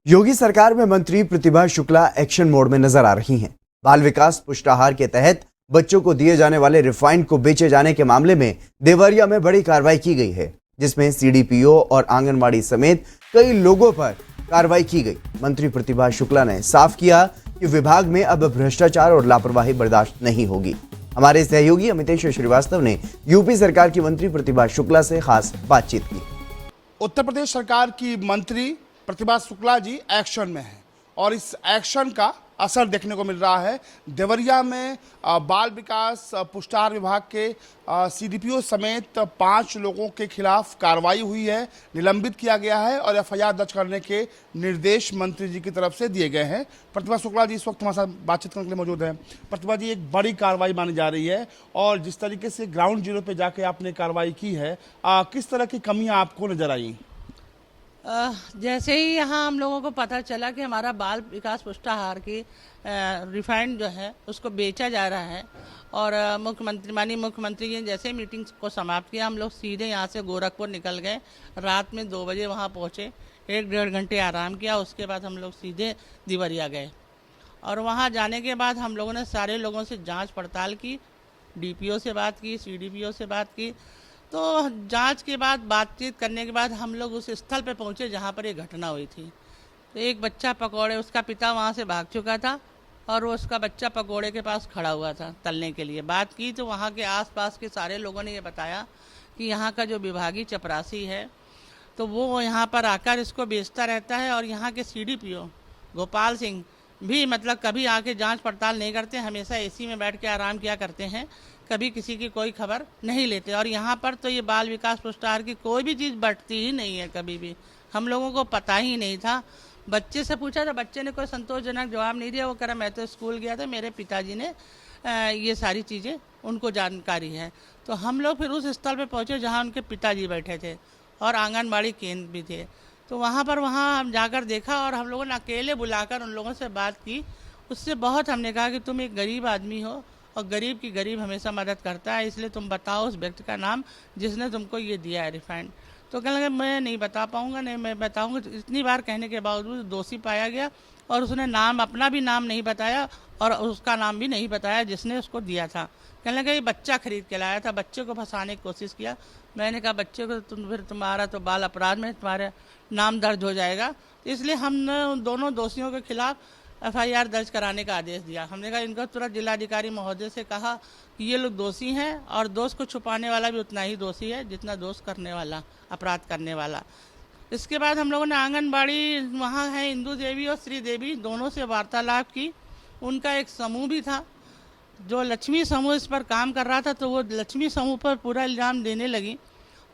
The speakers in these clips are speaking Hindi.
योगी सरकार में मंत्री प्रतिभा शुक्ला एक्शन मोड में नजर आ रही हैं। बाल विकास पुष्टाहार के तहत बच्चों को दिए जाने वाले रिफाइंड को बेचे जाने के मामले में देवरिया में बड़ी कार्रवाई की गई है, जिसमें सीडीपीओ और आंगनबाड़ी समेत कई लोगों पर कार्रवाई की गई। मंत्री प्रतिभा शुक्ला ने साफ किया कि विभाग में अब भ्रष्टाचार और लापरवाही बर्दाश्त नहीं होगी। हमारे सहयोगी अमितेश श्रीवास्तव ने यूपी सरकार की मंत्री प्रतिभा शुक्ला से खास बातचीत की। उत्तर प्रदेश सरकार की मंत्री प्रतिभा शुक्ला जी एक्शन में हैं और इस एक्शन का असर देखने को मिल रहा है। देवरिया में बाल विकास पुष्टाहार विभाग के सीडीपीओ समेत 5 लोगों के खिलाफ कार्रवाई हुई है, निलंबित किया गया है और एफआईआर दर्ज करने के निर्देश मंत्री जी की तरफ से दिए गए हैं। प्रतिभा शुक्ला जी इस वक्त हमारे साथ बातचीत करने के लिए मौजूद हैं। प्रतिभा जी, एक बड़ी कार्रवाई मानी जा रही है और जिस तरीके से ग्राउंड जीरो पे जाके आपने कार्रवाई की है, किस तरह की कमियाँ आपको नजर आई? जैसे ही यहाँ हम लोगों को पता चला कि हमारा बाल विकास पुष्टाहार की रिफाइंड जो है उसको बेचा जा रहा है और माननीय मुख्यमंत्री जी ने जैसे मीटिंग को समाप्त किया, हम लोग सीधे यहाँ से गोरखपुर निकल गए। रात में 2 बजे वहाँ पहुँचे, 1-1.5 घंटे आराम किया। उसके बाद हम लोग सीधे देवरिया गए और वहाँ जाने के बाद हम लोगों ने सारे लोगों से जाँच पड़ताल की, डीपीओ से बात की, सीडीपीओ से बात की। तो जांच के बाद बातचीत करने के बाद हम लोग उस स्थल पे पहुंचे जहां पर ये घटना हुई थी। तो एक बच्चा पकौड़े, उसका पिता वहां से भाग चुका था और वो उसका बच्चा पकौड़े के पास खड़ा हुआ था तलने के लिए। बात की तो वहां के आसपास के सारे लोगों ने ये बताया कि यहाँ का जो विभागीय चपरासी है तो वो यहाँ पर आकर इसको बेचता रहता है और यहाँ के सीडीपीओ गोपाल सिंह भी मतलब कभी आके जांच पड़ताल नहीं करते, हमेशा एसी में बैठ के आराम किया करते हैं, कभी किसी की कोई खबर नहीं लेते। और यहाँ पर तो ये बाल विकास पुष्टाहार की कोई भी चीज़ बढ़ती ही नहीं है, कभी भी हम लोगों को पता ही नहीं था। बच्चे से पूछा तो बच्चे ने कोई संतोषजनक जवाब नहीं दिया। वो कह रहा मैं तो स्कूल गया था, मेरे पिताजी ने ये सारी चीज़ें उनको जानकारी है। तो हम लोग फिर उस स्थल पर पहुँचे जहाँ उनके पिताजी बैठे थे और आंगनबाड़ी केंद्र भी थे। तो वहाँ हम जाकर देखा और हम लोगों ने अकेले बुलाकर उन लोगों से बात की। उससे बहुत हमने कहा कि तुम एक गरीब आदमी हो और गरीब की गरीब हमेशा मदद करता है, इसलिए तुम बताओ उस व्यक्ति का नाम जिसने तुमको ये दिया है रिफाइंड। तो कहने लगे मैं नहीं बता पाऊँगा, नहीं मैं बताऊँगा। इतनी बार कहने के बावजूद दोषी पाया गया और उसने अपना भी नाम नहीं बताया और उसका नाम भी नहीं बताया जिसने उसको दिया था। कहने लगे ये बच्चा खरीद के लाया था, बच्चे को फंसाने की कोशिश किया। मैंने कहा बच्चे को तुम्हारा तो बाल अपराध में तुम्हारे नाम दर्ज हो जाएगा। इसलिए हमने उन दोनों दोषियों के खिलाफ एफआईआर दर्ज कराने का आदेश दिया। हमने कहा इनको तुरंत जिलाधिकारी महोदय से कहा कि ये लोग दोषी हैं और दोष को छुपाने वाला भी उतना ही दोषी है जितना दोष करने वाला, अपराध करने वाला। इसके बाद हम लोगों ने आंगनबाड़ी वहाँ है इंदू देवी और श्री देवी दोनों से वार्तालाप की। उनका एक समूह भी था जो लक्ष्मी समूह इस पर काम कर रहा था, तो वो लक्ष्मी समूह पर पूरा इल्ज़ाम देने लगी।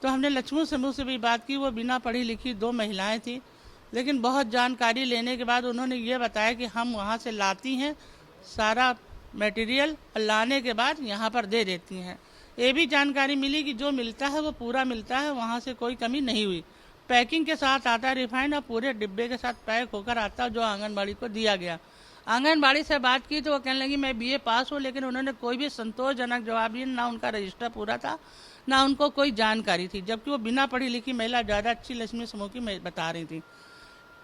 तो हमने लक्ष्मी समूह से भी बात की। वो बिना पढ़ी लिखी 2 महिलाएं थी, लेकिन बहुत जानकारी लेने के बाद उन्होंने ये बताया कि हम वहाँ से लाती हैं सारा मटेरियल और लाने के बाद यहाँ पर दे देती हैं। ये भी जानकारी मिली कि जो मिलता है वो पूरा मिलता है, वहाँ से कोई कमी नहीं हुई। पैकिंग के साथ आता है रिफाइंड और पूरे डिब्बे के साथ पैक होकर आता है जो आंगनबाड़ी को दिया गया। आंगनबाड़ी से बात की तो वो कहने लगी मैं BA पास हूँ, लेकिन उन्होंने कोई भी संतोषजनक जवाब दिया, ना उनका रजिस्टर पूरा था ना उनको कोई जानकारी थी, जबकि वो बिना पढ़ी लिखी महिला ज़्यादा अच्छी लक्ष्मी समूह की बता रही थी।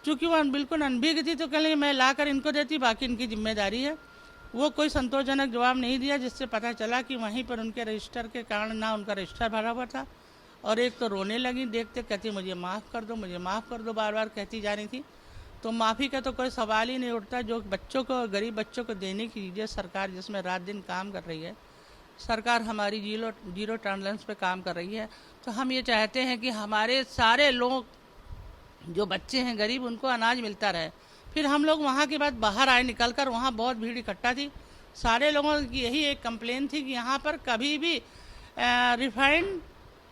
चूँकि वो बिल्कुल अनभिज्ञ थी तो कहने लगी मैं ला कर इनको देती, बाकी इनकी जिम्मेदारी है। वो कोई संतोषजनक जवाब नहीं दिया, जिससे पता चला कि वहीं पर उनके रजिस्टर के कारण ना उनका रजिस्टर भरा हुआ था। और एक तो रोने लगी देखते, कहती मुझे माफ़ कर दो, मुझे माफ़ कर दो, बार बार कहती जा रही थी। तो माफ़ी का तो कोई सवाल ही नहीं उठता। जो बच्चों को, गरीब बच्चों को देने की चीज़ें सरकार जिसमें रात दिन काम कर रही है, सरकार हमारी जीरो टॉलरेंस पे काम कर रही है। तो हम ये चाहते हैं कि हमारे सारे लोग जो बच्चे हैं गरीब, उनको अनाज मिलता रहे। फिर हम लोग वहाँ के बाद बाहर आए निकल कर, वहाँ बहुत भीड़ इकट्ठा थी। सारे लोगों की यही एक कंप्लेन थी कि यहाँ पर कभी भी रिफाइंड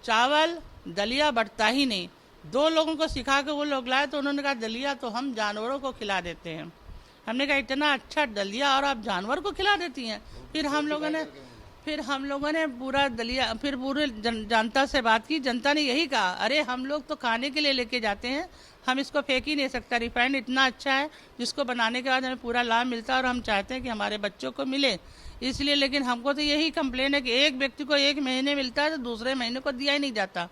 चावल दलिया बढ़ता ही नहीं। 2 लोगों को सिखा के वो लोग लाए तो उन्होंने कहा दलिया तो हम जानवरों को खिला देते हैं। हमने कहा इतना अच्छा दलिया और आप जानवर को खिला देती हैं। फिर हम लोगों ने पूरा दलिया, फिर पूरे जनता से बात की। जनता ने यही कहा अरे हम लोग तो खाने के लिए लेके जाते हैं, हम इसको फेंक ही नहीं सकता। रिफाइंड इतना अच्छा है जिसको बनाने के बाद हमें पूरा लाभ मिलता है और हम चाहते हैं कि हमारे बच्चों को मिले, इसलिए। लेकिन हमको तो यही कंप्लेन है कि एक व्यक्ति को 1 महीने मिलता है तो दूसरे महीने को दिया ही नहीं जाता।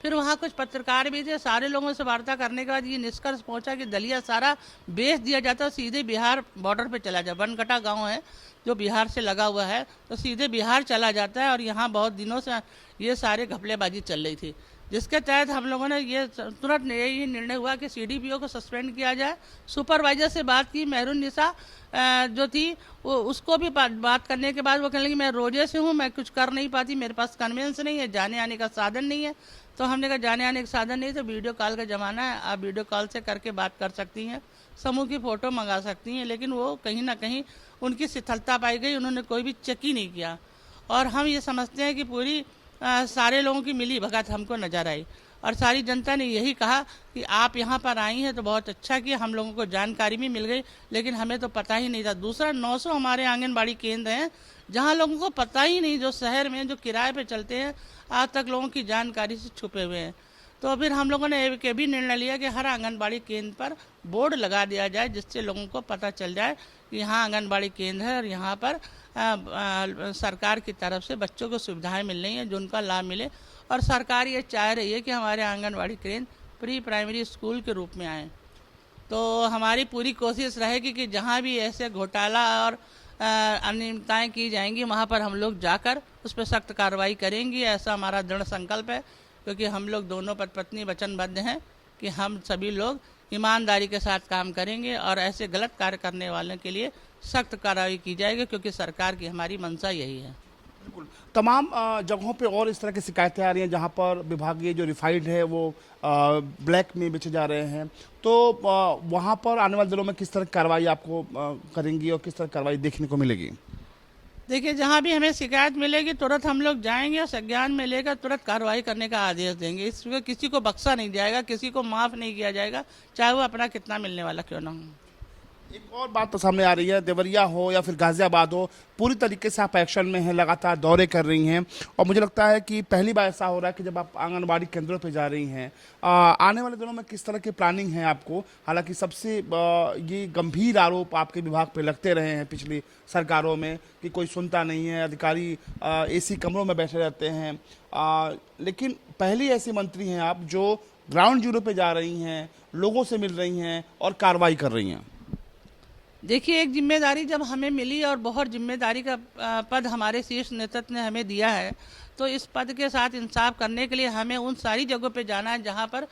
फिर वहाँ कुछ पत्रकार भी थे, सारे लोगों से वार्ता करने के बाद ये निष्कर्ष पहुंचा कि दलिया सारा बेच दिया जाता है, सीधे बिहार बॉर्डर पे चला जाए। बनकटा गांव है जो बिहार से लगा हुआ है, तो सीधे बिहार चला जाता है और यहाँ बहुत दिनों से ये सारे घपलेबाजी चल रही थी, जिसके तहत हम लोगों ने ये तुरंत यही निर्णय हुआ कि सीडीपीओ को सस्पेंड किया जाए। सुपरवाइजर से बात की, मेहरून निसा जो थी वो उसको भी बात करने के बाद वो कहने लगी मैं रोजे से हूँ, मैं कुछ कर नहीं पाती, मेरे पास कन्वेंस नहीं है, जाने आने का साधन नहीं है। तो हमने कहा जाने आने का साधन नहीं तो वीडियो कॉल का ज़माना है, आप वीडियो कॉल से करके बात कर सकती हैं, समूह की फ़ोटो मंगा सकती हैं। लेकिन वो कहीं ना कहीं उनकी शिथिलता पाई गई, उन्होंने कोई भी चेक ही नहीं किया। और हम ये समझते हैं कि पूरी सारे लोगों की मिली भगत हमको नज़र आई और सारी जनता ने यही कहा कि आप यहाँ पर आई हैं तो बहुत अच्छा किया, हम लोगों को जानकारी भी मिल गई, लेकिन हमें तो पता ही नहीं था। दूसरा 900 हमारे आंगनबाड़ी केंद्र हैं जहाँ लोगों को पता ही नहीं, जो शहर में जो किराए पे चलते हैं, आज तक लोगों की जानकारी से छुपे हुए हैं। तो फिर हम लोगों ने एक भी निर्णय लिया कि हर आंगनबाड़ी केंद्र पर बोर्ड लगा दिया जाए, जिससे लोगों को पता चल जाए कि यहाँ आंगनबाड़ी केंद्र है और यहाँ पर सरकार की तरफ से बच्चों को सुविधाएं मिल रही हैं जो उनका लाभ मिले। और सरकार ये चाह रही है कि हमारे आंगनबाड़ी केंद्र प्री प्राइमरी स्कूल के रूप में आएँ। तो हमारी पूरी कोशिश रहेगी कि जहाँ भी ऐसे घोटाला और अनियमितताएँ की जाएंगी वहाँ पर हम लोग जाकर उस पर सख्त कार्रवाई करेंगे। ऐसा हमारा दृढ़ संकल्प है, क्योंकि हम लोग दोनों पत्नी वचनबद्ध हैं कि हम सभी लोग ईमानदारी के साथ काम करेंगे और ऐसे गलत कार्य करने वालों के लिए सख्त कार्रवाई की जाएगी, क्योंकि सरकार की हमारी मंशा यही है। बिल्कुल, तमाम जगहों पे और इस तरह की शिकायतें आ रही हैं जहाँ पर विभागीय जो रिफाइंड है वो ब्लैक में बेचे जा रहे हैं, तो वहाँ पर आने वाले दिनों में किस तरह की कार्रवाई आपको करेंगी और किस तरह की कार्रवाई देखने को मिलेगी? देखिए, जहाँ भी हमें शिकायत मिलेगी तुरंत हम लोग जाएंगे और संज्ञान में लेकर तुरंत कार्रवाई करने का आदेश देंगे। इसमें किसी को बख्शा नहीं जाएगा, किसी को माफ़ नहीं किया जाएगा, चाहे वो अपना कितना मिलने वाला क्यों ना हो। एक और बात तो सामने आ रही है, देवरिया हो या फिर गाजियाबाद हो, पूरी तरीके से आप एक्शन में हैं, लगातार दौरे कर रही हैं और मुझे लगता है कि पहली बार ऐसा हो रहा है कि जब आप आंगनबाड़ी केंद्रों पे जा रही हैं, आने वाले दिनों में किस तरह की प्लानिंग है आपको? हालांकि सबसे ये गंभीर आरोप आपके विभाग पे लगते रहे हैं पिछली सरकारों में कि कोई सुनता नहीं है, अधिकारी एसी कमरों में बैठे रहते हैं, लेकिन पहली ऐसी मंत्री हैं आप जो ग्राउंड जीरो पे जा रही हैं, लोगों से मिल रही हैं और कार्रवाई कर रही हैं। देखिए, एक जिम्मेदारी जब हमें मिली और बहुत जिम्मेदारी का पद हमारे शीर्ष नेतृत्व ने हमें दिया है, तो इस पद के साथ इंसाफ करने के लिए हमें उन सारी जगहों पे जाना है जहाँ पर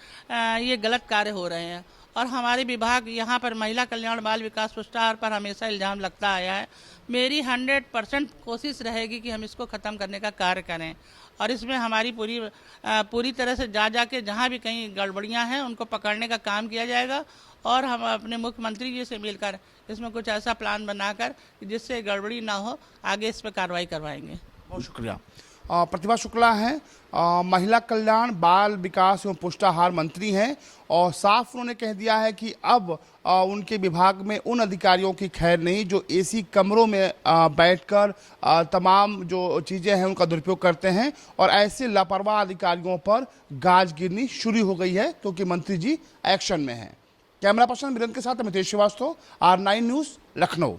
ये गलत कार्य हो रहे हैं। और हमारे विभाग यहाँ पर महिला कल्याण बाल विकास पुष्टाहार पर हमेशा इल्ज़ाम लगता आया है। मेरी 100% कोशिश रहेगी कि हम इसको ख़त्म करने का कार्य करें और इसमें हमारी पूरी तरह से जा के जहाँ भी कहीं गड़बड़ियाँ हैं उनको पकड़ने का काम किया जाएगा। और हम अपने मुख्यमंत्री जी से मिलकर इसमें कुछ ऐसा प्लान बनाकर जिससे गड़बड़ी ना हो, आगे इस पर कार्रवाई करवाएंगे। बहुत शुक्रिया। प्रतिभा शुक्ला हैं, महिला कल्याण बाल विकास एवं पुष्टाहार मंत्री हैं और साफ उन्होंने कह दिया है कि अब उनके विभाग में उन अधिकारियों की खैर नहीं जो एसी कमरों में बैठकर तमाम जो चीज़ें हैं उनका दुरुपयोग करते हैं और ऐसे लापरवाह अधिकारियों पर गाज गिरनी शुरू हो गई है, क्योंकि मंत्री जी एक्शन में हैं। कैमरा पर्सन मिलन के साथ अमितेश श्रीवास्तव, R9 न्यूज़, लखनऊ।